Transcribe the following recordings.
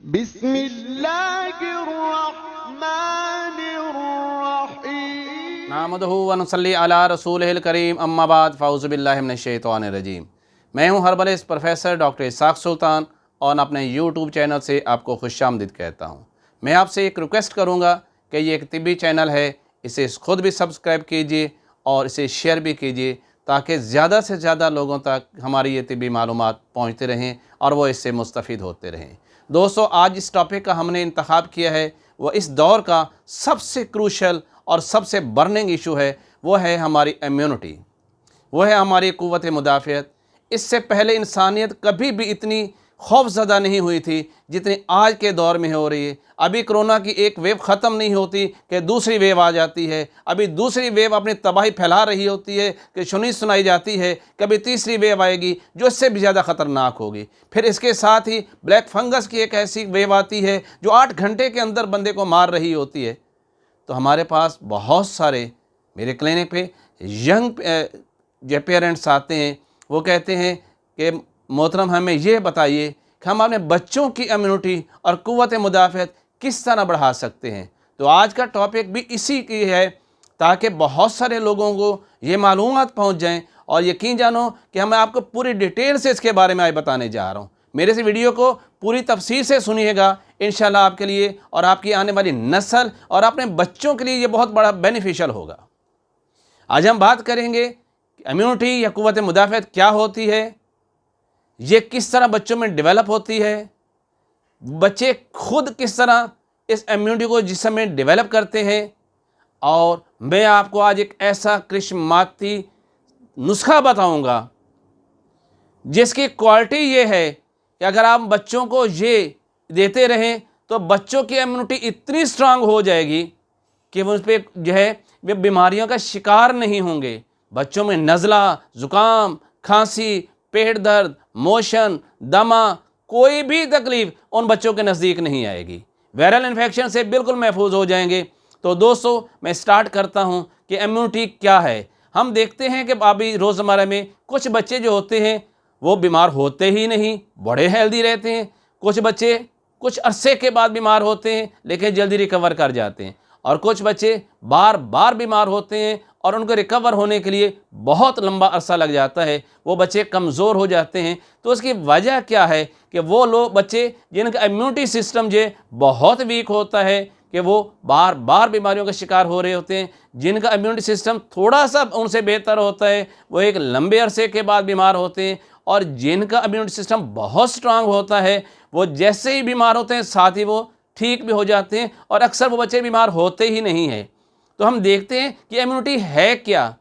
बिस्मिल्लाहिर्रहमानिर्रहीम। नामदहु व नसल्ली अला रसूलिहिल करीम, अम्मा बाद, फ़ाउज़ु बिल्लाहि मिनश्शैतानिर्रजीम। मैं हूँ हर्बलिस्ट प्रोफेसर डॉक्टर इसाक सुल्तान और अपने यूट्यूब चैनल से आपको खुशामदीद कहता हूँ। मैं आपसे एक रिक्वेस्ट करूँगा कि ये एक तिब्बी चैनल है, इसे ख़ुद भी सब्सक्राइब कीजिए और इसे शेयर भी कीजिए ताकि ज़्यादा से ज़्यादा लोगों तक हमारी ये तिब्बी मालूमात पहुँचते रहें और वो इससे मुस्तफ़ीद होते रहें। दोस्तों, आज इस टॉपिक का हमने इंतखाब किया है, वो इस दौर का सबसे क्रूशल और सबसे बर्निंग इशू है, वो है हमारी इम्यूनिटी, वो है हमारी क़ुव्वत मुदाफ़ियत। इससे पहले इंसानियत कभी भी इतनी खौफज़दा नहीं हुई थी जितनी आज के दौर में हो रही है। अभी कोरोना की एक वेव ख़त्म नहीं होती कि दूसरी वेव आ जाती है, अभी दूसरी वेव अपनी तबाही फैला रही होती है कि सुनाई जाती है, कभी तीसरी वेव आएगी जो इससे भी ज़्यादा ख़तरनाक होगी। फिर इसके साथ ही ब्लैक फंगस की एक ऐसी वेव आती है जो 8 घंटे के अंदर बंदे को मार रही होती है। तो हमारे पास बहुत सारे मेरे क्लिनिक पे यंग जो पेरेंट्स आते हैं, वो कहते हैं कि मोहतरम हमें ये बताइए कि हम अपने बच्चों की इम्यूनिटी और क़ुव्वत मुदाफ़ियत किस तरह बढ़ा सकते हैं। तो आज का टॉपिक भी इसी की है ताकि बहुत सारे लोगों को ये मालूमात पहुंच जाएं और यकीन जानो कि मैं आपको पूरी डिटेल से इसके बारे में आज बताने जा रहा हूं। मेरे से वीडियो को पूरी तफसील से सुनिएगा, इंशाल्लाह आपके लिए और आपकी आने वाली नस्ल और अपने बच्चों के लिए ये बहुत बड़ा बेनिफिशियल होगा। आज हम बात करेंगे इम्यूनिटी या क़ुव्वत मुदाफ़ियत क्या होती है, ये किस तरह बच्चों में डेवलप होती है, बच्चे खुद किस तरह इस इम्यूनिटी को जिस्म में डेवलप करते हैं, और मैं आपको आज एक ऐसा कृष्माती नुस्खा बताऊंगा जिसकी क्वालिटी ये है कि अगर आप बच्चों को ये देते रहें तो बच्चों की इम्यूनिटी इतनी स्ट्रांग हो जाएगी कि वो उस पर जो है वे बीमारियों का शिकार नहीं होंगे। बच्चों में नज़ला, ज़ुकाम, खांसी, पेट दर्द, मोशन, दमा, कोई भी तकलीफ़ उन बच्चों के नज़दीक नहीं आएगी। वायरल इन्फेक्शन से बिल्कुल महफूज हो जाएंगे। तो दोस्तों, मैं स्टार्ट करता हूं कि इम्यूनिटी क्या है। हम देखते हैं कि अभी रोज़मर्रा में कुछ बच्चे जो होते हैं वो बीमार होते ही नहीं, बड़े हेल्दी रहते हैं। कुछ बच्चे कुछ अरसे के बाद बीमार होते हैं लेकिन जल्दी रिकवर कर जाते हैं, और कुछ बच्चे बार बार बीमार होते हैं और उनको रिकवर होने के लिए बहुत लंबा अरसा लग जाता है, वो बच्चे कमज़ोर हो जाते हैं। तो उसकी वजह क्या है कि वो लोग बच्चे जिनका इम्यूनिटी सिस्टम जो बहुत वीक होता है कि वो बार बार बीमारियों का शिकार हो रहे होते हैं। जिनका इम्यूनिटी सिस्टम थोड़ा सा उनसे बेहतर होता है वो एक लंबे अरसे के बाद बीमार होते हैं, और जिनका इम्यूनिटी सिस्टम बहुत स्ट्रांग होता है वो जैसे ही बीमार होते हैं साथ ही वो ठीक भी हो जाते हैं, और अक्सर वो बच्चे बीमार होते ही नहीं हैं। तो हम देखते हैं कि इम्यूनिटी है क्या।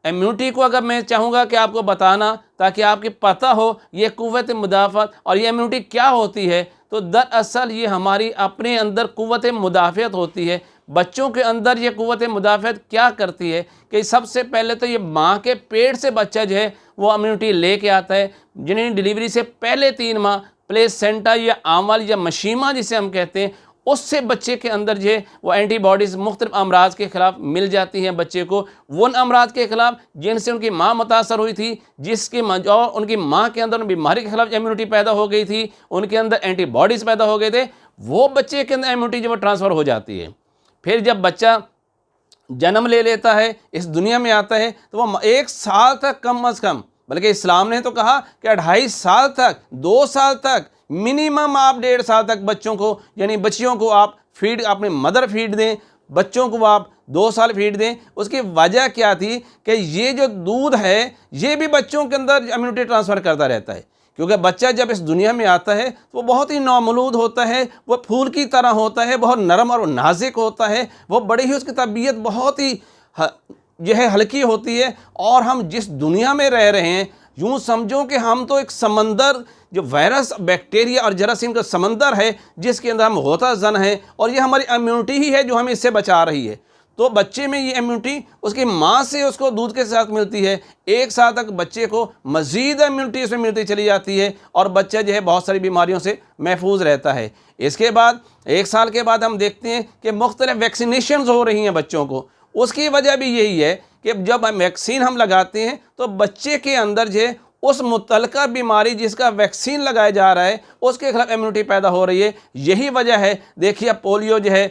इम्यूनिटी को अगर मैं चाहूँगा कि आपको बताना ताकि आपको पता हो ये क़ुव्वत मुदाफ़ियत और ये इम्यूनिटी क्या होती है, तो दरअसल ये हमारी अपने अंदर क़ुव्वत मुदाफ़ियत होती है। बच्चों के अंदर ये क़ुव्वत मुदाफ़ियत क्या करती है कि सबसे पहले तो ये माँ के पेट से बच्चा जो है वो इम्यूनिटी लेके आता है। जिन्हें डिलीवरी से पहले 3 माह प्लेसेंटा या आंवल या मशीमा जिसे हम कहते हैं, उससे बच्चे के अंदर जो है वो एंटीबॉडीज़ मुख्तलिफ अमराज के ख़िलाफ़ मिल जाती हैं बच्चे को, उन अमराज के ख़िलाफ़ जिनसे उनकी माँ मुतासर हुई थी, जिसकी और उनकी माँ के अंदर बीमारी के ख़िलाफ़ इम्यूनिटी पैदा हो गई थी, उनके अंदर एंटीबॉडीज़ पैदा हो गए थे, वो बच्चे के अंदर इम्यूनिटी जो वो ट्रांसफ़र हो जाती है। फिर जब बच्चा जन्म ले लेता है, इस दुनिया में आता है, तो वो 1 साल तक कम अज़ कम, बल्कि इस्लाम ने तो कहा कि 2.5 साल तक, 2 साल तक मिनिमम आप 1.5 साल तक बच्चों को यानी बच्चियों को आप फीड, अपनी मदर फीड दें, बच्चों को आप 2 साल फीड दें। उसकी वजह क्या थी कि ये जो दूध है ये भी बच्चों के अंदर इम्यूनिटी ट्रांसफ़र करता रहता है, क्योंकि बच्चा जब इस दुनिया में आता है तो वो बहुत ही नौमलूद होता है, वो फूल की तरह होता है, बहुत नरम और नाजुक होता है, वो बड़ी ही उसकी तबीयत बहुत ही जो है हल्की होती है। और हम जिस दुनिया में रह रहे हैं, यूँ समझो कि हम तो एक समंदर, जो वायरस, बैक्टीरिया और जरासीम का समंदर है जिसके अंदर हम गोता जन हैं, और ये हमारी इम्यूनिटी ही है जो हमें इससे बचा रही है। तो बच्चे में ये इम्यूनिटी उसकी माँ से उसको दूध के साथ मिलती है। 1 साल तक बच्चे को मज़ीद इम्यूनिटी उसमें मिलती चली जाती है और बच्चा जो है बहुत सारी बीमारियों से महफूज रहता है। इसके बाद 1 साल के बाद हम देखते हैं कि मुख्तलिफ वैक्सीनेशन हो रही हैं बच्चों को। उसकी वजह भी यही है कि जब वैक्सीन हम लगाते हैं तो बच्चे के अंदर जो है उस मुतलका बीमारी जिसका वैक्सीन लगाया जा रहा है उसके खिलाफ इम्यूनिटी पैदा हो रही है। यही वजह है, देखिए अब पोलियो जो है,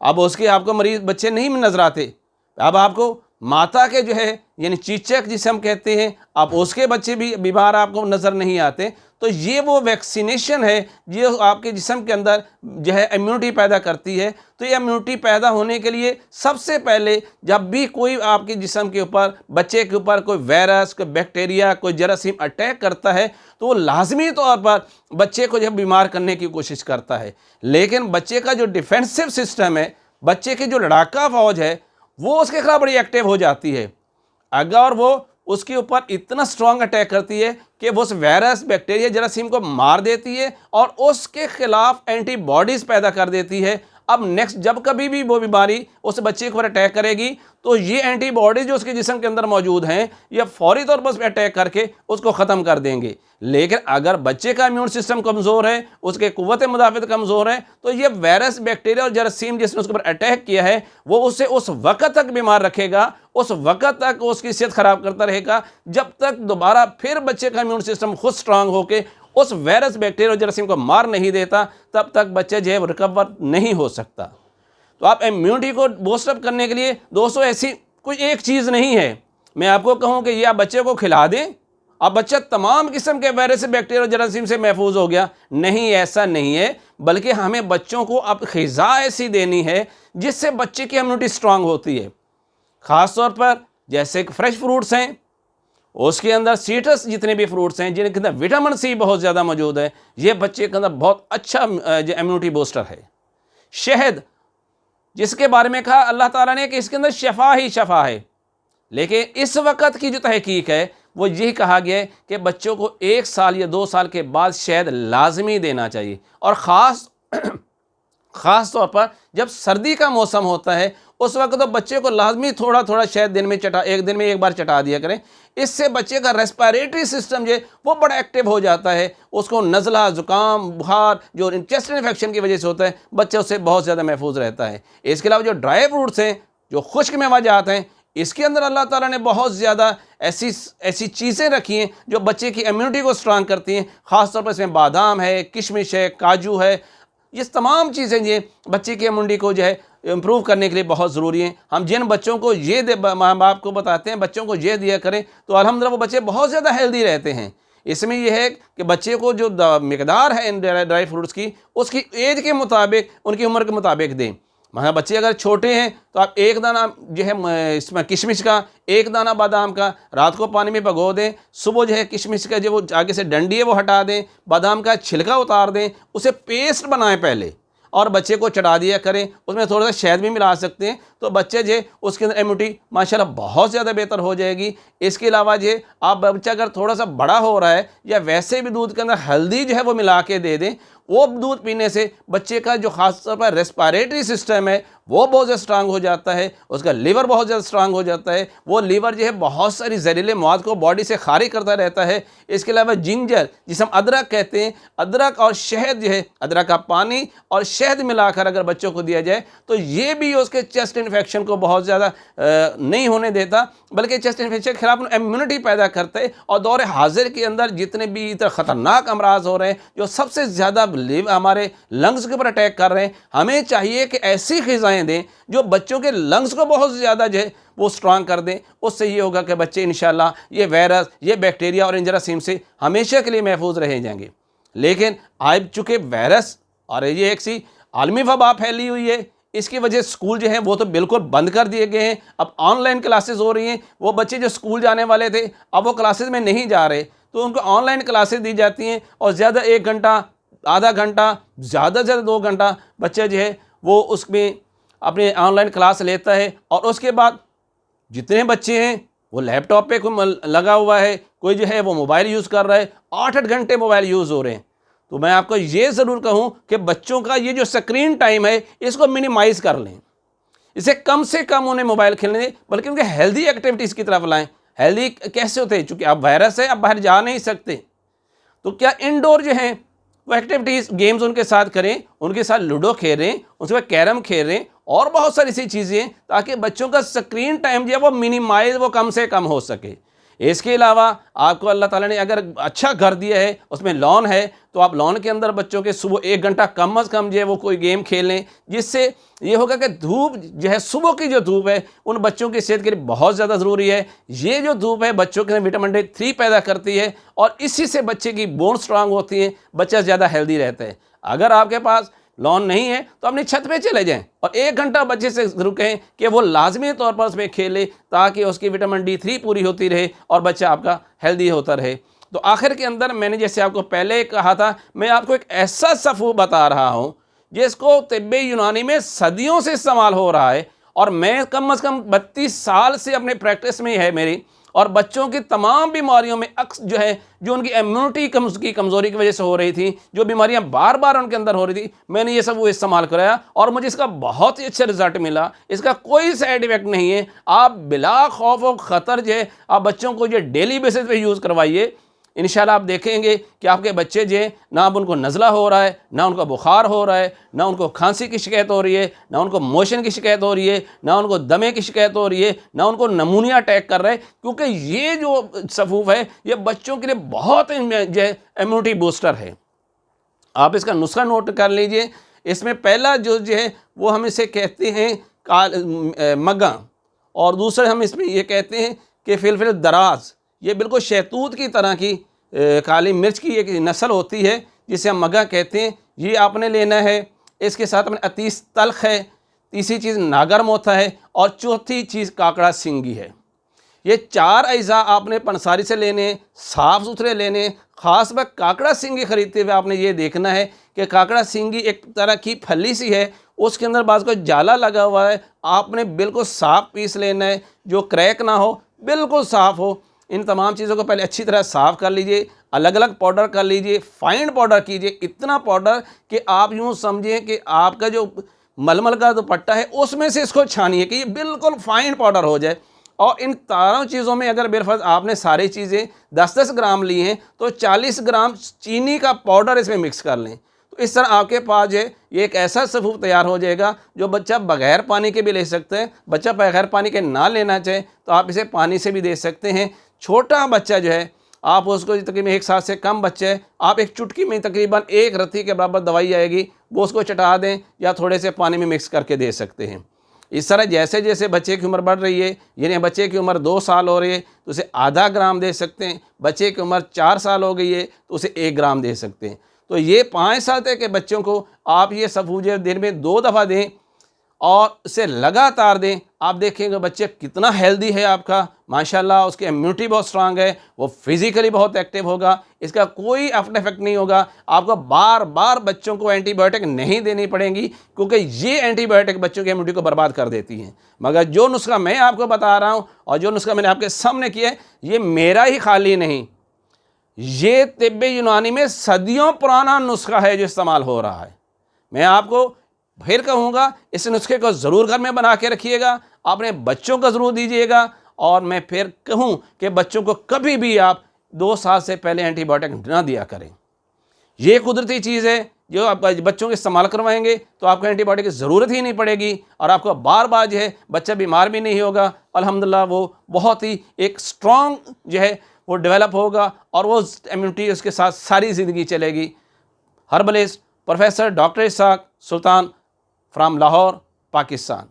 अब उसके आपको मरीज बच्चे नहीं नजर आते, अब आपको माता के जो है यानी चीचक जिसे हम कहते हैं, अब उसके बच्चे भी बीमार आपको नज़र नहीं आते। तो ये वो वैक्सीनेशन है जो आपके जिस्म के अंदर जो है इम्यूनिटी पैदा करती है। तो ये इम्यूनिटी पैदा होने के लिए सबसे पहले जब भी कोई आपके जिस्म के ऊपर, बच्चे के ऊपर कोई वायरस, कोई बैक्टीरिया, कोई जरासीम अटैक करता है तो वो लाजमी तौर पर बच्चे को जो है बीमार करने की कोशिश करता है। लेकिन बच्चे का जो डिफेंसिव सिस्टम है, बच्चे की जो लड़ाका फौज है, वो उसके खिलाफ बड़ी एक्टिव हो जाती है। अगर वो उसके ऊपर इतना स्ट्रॉन्ग अटैक करती है कि वो उस वायरस, बैक्टीरिया, जरासीम को मार देती है और उसके खिलाफ एंटीबॉडीज़ पैदा कर देती है। अब नेक्स्ट जब कभी भी वो बीमारी उस बच्चे के ऊपर अटैक करेगी तो ये एंटीबॉडीज जो उसके जिस्म के अंदर मौजूद हैं ये फौरी तौर पर उस पर अटैक करके उसको ख़त्म कर देंगे। लेकिन अगर बच्चे का इम्यून सिस्टम कमज़ोर है, उसके कुव्वत मुदाफ़त कमज़ोर है, तो ये वायरस, बैक्टीरिया और जरासीम जिसने उसके ऊपर अटैक किया है वो उसे उस वक्त तक बीमार रखेगा, उस वक्त तक उसकी सेहत ख़राब करता रहेगा जब तक दोबारा फिर बच्चे का इम्यून सिस्टम खुद स्ट्रांग होकर उस वायरस, बैक्टीरिया और जरासीम को मार नहीं देता, तब तक बच्चे जो है रिकवर नहीं हो सकता। तो आप इम्यूनिटी को बूस्टअप करने के लिए दोस्तों ऐसी कोई एक चीज़ नहीं है मैं आपको कहूँ कि ये आप बच्चे को खिला दें अब बच्चा तमाम किस्म के वायरस, बैक्टीरिया और जरासीम से महफूज हो गया। नहीं, ऐसा नहीं है, बल्कि हमें बच्चों को अब ग़िज़ा ऐसी देनी है जिससे बच्चे की इम्यूनिटी स्ट्रांग होती है। ख़ास तौर पर जैसे फ्रेश फ्रूट्स हैं, उसके अंदर सीट्रस जितने भी फ्रूट्स हैं जिनके अंदर विटामिन सी बहुत ज़्यादा मौजूद है, ये बच्चे के अंदर बहुत अच्छा इम्यूनिटी बूस्टर है। शहद, जिसके बारे में कहा अल्लाह ताला ने कि इसके अंदर शफा ही शफा है, लेकिन इस वक्त की जो तहकीक है वो यही कहा गया है कि बच्चों को 1 साल या 2 साल के बाद शहद लाजमी देना चाहिए। और ख़ास तौर पर जब सर्दी का मौसम होता है उस वक्त तो बच्चे को लाजमी थोड़ा थोड़ा शहद दिन में एक दिन में एक बार चटा दिया करें। इससे बच्चे का रेस्पिरेटरी सिस्टम जो वो बड़ा एक्टिव हो जाता है, उसको नज़ला, ज़ुकाम, बुखार जो चेस्ट इन्फेक्शन की वजह से होता है, बच्चे उससे बहुत ज़्यादा महफूज रहता है। इसके अलावा जो ड्राई फ्रूट्स हैं, जो खुश्क मेवाजात हैं, इसके अंदर अल्लाह ताला ने बहुत ज़्यादा ऐसी चीज़ें रखी हैं जो बच्चे की इम्यूनिटी को स्ट्रांग करती हैं। ख़ास तौर पर इसमें बादाम है, किशमिश है, काजू है, ये तमाम चीज़ें ये बच्चे की इम्यूनिटी को जो है इम्प्रूव करने के लिए बहुत ज़रूरी हैं। हम जिन बच्चों को ये माँ बाप को बताते हैं बच्चों को ये दिया करें तो अल्हम्दुलिल्लाह वो बच्चे बहुत ज़्यादा हेल्दी रहते हैं। इसमें यह है कि बच्चे को जो मिकदार है इन ड्राई फ्रूट्स की उसकी एज के मुताबिक, उनकी उम्र के मुताबिक दें। मतलब बच्चे अगर छोटे हैं तो आप 1 दाना जो है इसमें किशमिश का, 1 दाना बादाम का रात को पानी में भिगो दें, सुबह जो है किशमिश का जो वो आगे से डंडी है वो हटा दें, बादाम का छिलका उतार दें, उसे पेस्ट बनाएं पहले और बच्चे को चढ़ा दिया करें। उसमें थोड़ा सा शहद भी मिला सकते हैं तो बच्चे जो उसके अंदर इम्यूनिटी माशाल्लाह बहुत ज़्यादा बेहतर हो जाएगी। इसके अलावा जो आप बच्चा अगर थोड़ा सा बड़ा हो रहा है या वैसे भी दूध के अंदर हल्दी जो है वो मिला के दे दें, वो दूध पीने से बच्चे का जो ख़ास तौर पर रेस्पिरेटरी सिस्टम है वो बहुत ज़्यादा स्ट्रांग हो जाता है, उसका लीवर बहुत ज़्यादा स्ट्रांग हो जाता है। वो लीवर जो है बहुत सारी जहरीले मवाद को बॉडी से खारिज करता रहता है। इसके अलावा जिंजर, जिसे हम अदरक कहते हैं, अदरक और शहद जो है, अदरक का पानी और शहद मिलाकर अगर बच्चों को दिया जाए तो ये भी उसके चेस्ट इन्फेक्शन को बहुत ज़्यादा नहीं होने देता, बल्कि चेस्ट इन्फेक्शन के खिलाफ इम्यूनिटी पैदा करता है। और दौर हाजिर के अंदर जितने भी इतना ख़तरनाक अमराज हो रहे हैं जो सबसे ज़्यादा हमारे लंग्स के ऊपर अटैक कर रहे हैं, हमें चाहिए कि ऐसी ग़िज़ाएँ दें जो बच्चों के लंग्स को बहुत ज़्यादा जो है वो स्ट्रांग कर दें। उससे ये होगा कि बच्चे इंशाल्लाह ये वायरस, ये बैक्टीरिया और इन जरासीम से हमेशा के लिए महफूज रह जाएंगे। लेकिन आज चूँकि वायरस और ये एक सी आलमी वबा फैली हुई है, इसकी वजह स्कूल जो हैं वो तो बिल्कुल बंद कर दिए गए हैं। अब ऑनलाइन क्लासेस हो रही हैं। वो बच्चे जो स्कूल जाने वाले थे अब वो क्लासेस में नहीं जा रहे, तो उनको ऑनलाइन क्लासेस दी जाती हैं और ज़्यादा 1 घंटा, आधा घंटा, ज़्यादा से ज़्यादा 2 घंटा बच्चा जो है वो उसमें अपने ऑनलाइन क्लास लेता है। और उसके बाद जितने बच्चे हैं वो लैपटॉप पे कोई लगा हुआ है, कोई जो है वो मोबाइल यूज़ कर रहा है, 8-8 घंटे मोबाइल यूज़ हो रहे हैं। तो मैं आपको ये ज़रूर कहूँ कि बच्चों का ये जो स्क्रीन टाइम है इसको मिनिमाइज़ कर लें, इसे कम से कम उन्हें मोबाइल खेलने दें, बल्कि उनके हेल्दी एक्टिविटीज़ की तरफ लाएँ। हेल्दी कैसे होते हैं, चूँकि अब वायरस है, अब बाहर जा नहीं सकते, तो क्या इंडोर जो हैं वो एक्टिविटीज़, गेम्स उनके साथ करें, उनके साथ लूडो खेल रहे हैं, उसके बाद कैरम खेल रहे हैं और बहुत सारी ऐसी चीज़ें ताकि बच्चों का स्क्रीन टाइम जो है वो मिनिमाइज, वो कम से कम हो सके। इसके अलावा आपको अल्लाह ताला ने अगर अच्छा घर दिया है, उसमें लॉन है, तो आप लॉन के अंदर बच्चों के सुबह 1 घंटा कम अज़ कम जो है वो कोई गेम खेल लें, जिससे ये होगा कि धूप जो है, सुबह की जो धूप है उन बच्चों की सेहत के लिए बहुत ज़्यादा ज़रूरी है। ये जो धूप है बच्चों के विटामिन D3 पैदा करती है और इसी से बच्चे की बोन स्ट्रांग होती है, बच्चा ज़्यादा हेल्दी रहता है। अगर आपके पास लॉन नहीं है तो अपनी छत पे चले जाएं और 1 घंटा बच्चे से रुकें कि वो लाजमी तौर पर उसमें खेले, ताकि उसकी विटामिन D3 पूरी होती रहे और बच्चा आपका हेल्दी होता रहे। तो आखिर के अंदर मैंने जैसे आपको पहले कहा था, मैं आपको एक ऐसा सफ़ू बता रहा हूँ जिसको तिब्बे यूनानी में सदियों से इस्तेमाल हो रहा है, और मैं कम अज़ कम 32 साल से अपने प्रैक्टिस में है मेरी, और बच्चों की तमाम बीमारियों में जो है, जो उनकी इम्यूनिटी की कमज़ोरी की वजह से हो रही थी, जो बीमारियां बार बार उनके अंदर हो रही थी, मैंने ये सब वो इस्तेमाल कराया और मुझे इसका बहुत ही अच्छा रिजल्ट मिला। इसका कोई साइड इफ़ेक्ट नहीं है। आप बिला खौफ और ख़तर जो है आप बच्चों को ये डेली बेसिस पे यूज़ करवाइए। इंशाल्लाह आप देखेंगे कि आपके बच्चे जो हैं, ना अब उनको नज़ला हो रहा है, ना उनको बुखार हो रहा है, ना उनको खांसी की शिकायत हो रही है, ना उनको मोशन की शिकायत हो रही है, ना उनको दमे की शिकायत हो रही है, ना उनको नमूनिया अटैक कर रहा है, क्योंकि ये जो सफ़ूफ है ये बच्चों के लिए बहुत जो है इम्यूनिटी बूस्टर है। आप इसका नुस्खा नोट कर लीजिए। इसमें पहला जो है वो हम इसे कहते हैं मग्गा, और दूसरे हम इसमें ये कहते हैं कि फिलफिल दराज। ये बिल्कुल शहतूत की तरह की काली मिर्च की एक नस्ल होती है जिसे हम मग्गा कहते हैं। ये आपने लेना है। इसके साथ अपने अतीस तल्ख है, तीसरी चीज़ नागर मोथा है, और चौथी चीज़ काकड़ा सिंगी है। ये 4 अज़ा आपने पंसारी से लेने, साफ़ सुथरे लेने। ख़ास बात काकड़ा सिंगी ख़रीदते हुए आपने ये देखना है कि काकड़ा सिंगी एक तरह की फली सी है, उसके अंदर बाज़ को जाला लगा हुआ है। आपने बिल्कुल साफ़ पीस लेना है, जो क्रैक ना हो, बिल्कुल साफ़ हो। इन तमाम चीज़ों को पहले अच्छी तरह साफ़ कर लीजिए, अलग अलग पाउडर कर लीजिए, फाइन पाउडर कीजिए, इतना पाउडर कि आप यूँ समझें कि आपका जो मलमल का दुपट्टा है उसमें से इसको छानिए कि ये बिल्कुल फाइन पाउडर हो जाए। और इन चारों चीज़ों में अगर बेरफर्ज आपने सारी चीज़ें 10-10 ग्राम ली हैं तो 40 ग्राम चीनी का पाउडर इसमें मिक्स कर लें। तो इस तरह आपके पास जो है ये एक ऐसा सफ़ूफ तैयार हो जाएगा जो बच्चा बग़ैर पानी के भी ले सकते हैं। बच्चा बग़ैर पानी के ना लेना चाहे तो आप इसे पानी से भी दे सकते हैं। छोटा बच्चा जो है आप उसको, तकरीबन 1 साल से कम बच्चे है, आप एक चुटकी में तकरीबन 1 रत्ती के बराबर दवाई आएगी, वो उसको चटा दें या थोड़े से पानी में मिक्स करके दे सकते हैं। इस तरह जैसे जैसे बच्चे की उम्र बढ़ रही है, यानी बच्चे की उम्र 2 साल हो रही है तो उसे आधा ग्राम दे सकते हैं। बच्चे की उम्र 4 साल हो गई है तो उसे 1 ग्राम दे सकते हैं। तो ये 5 साल तक के बच्चों को आप ये सफ़ूफ दिन में 2 दफ़ा दें और इसे लगातार दें। आप देखेंगे बच्चे कितना हेल्दी है आपका, माशाल्लाह। उसकी इम्यूनिटी बहुत स्ट्रांग है, वो फिज़िकली बहुत एक्टिव होगा, इसका कोई आफ्टर इफेक्ट नहीं होगा। आपको बार बार बच्चों को एंटीबायोटिक नहीं देनी पड़ेगी, क्योंकि ये एंटीबायोटिक बच्चों की इम्यूनिटी को बर्बाद कर देती हैं। मगर जो नुस्खा मैं आपको बता रहा हूँ और जो नुस्खा मैंने आपके सामने किया है, ये मेरा ही खाली नहीं, ये तिब्बे यूनानी में सदियों पुराना नुस्खा है जो इस्तेमाल हो रहा है। मैं आपको फिर कहूँगा, इस नुस्खे को ज़रूर घर में बना के रखिएगा, अपने बच्चों को ज़रूर दीजिएगा। और मैं फिर कहूँ कि बच्चों को कभी भी आप 2 साल से पहले एंटीबायोटिक ना दिया करें। ये कुदरती चीज़ है जो आप बच्चों के इस्तेमाल करवाएंगे तो आपको एंटीबायोटिक की ज़रूरत ही नहीं पड़ेगी, और आपको बार बार जो है बच्चा बीमार भी नहीं होगा। अल्हम्दुलिल्लाह वो बहुत ही एक स्ट्रॉन्ग जो है वो डेवलप होगा और वो इम्यूनिटी उसके साथ सारी ज़िंदगी चलेगी। Herbalist professor doctor Ishaq Sultan from Lahore, Pakistan.